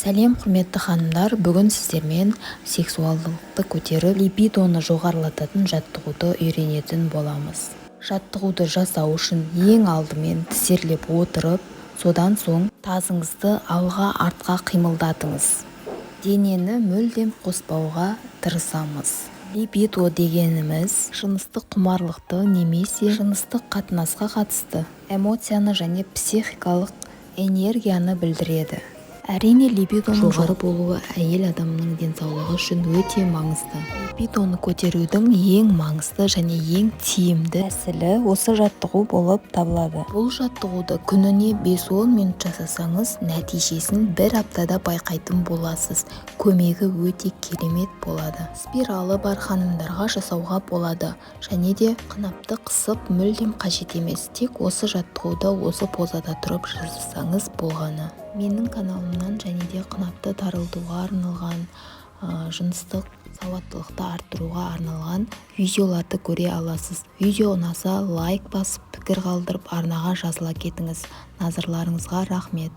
Сәлем құрметті ханымдар, бүгін сіздермен сексуалдылықты көтеріп, либидоны жоғарылататын жаттығуды үйренетін боламыз. Жаттығуды жасау үшін ең алдымен тізерлеп отырып, содан соң тазыңызды алға артқа қимылдатыңыз. Денені мүлдем қоспауға тырысамыз. Либидо дегеніміз жыныстық құмарлықты немесе жыныстық қатынасқа қатысты эмоцияны және психикалық энергияны білдіреді. Әрине, либидоның жоғары болуы әйел адамның денсаулығы үшін өте маңызды. Либидоны көтерудің ең маңызды және ең тиімді тәсілі осы жаттығу болып табылады. Бұл жаттығуды күніне 5-10 минут жасасаңыз, нәтижесін бір аптада байқайтын боласыз. Көмегі өте керемет болады. Спиралы бар ханымдарға жасауға болады, және де қынапты қысып мүлдем қажет емес. Тек осы жаттығуды осы позада тұрып жасасаңыз болғаны. Менің каналымнан және де қынапты тарылтуға арналған, жыныстық сауаттылықты арттыруға арналған видеоларды көре аласыз. Видео ұнаса лайк басып, пікір қалдырып, арнаға жазыла кетіңіз. Назарларыңызға рахмет.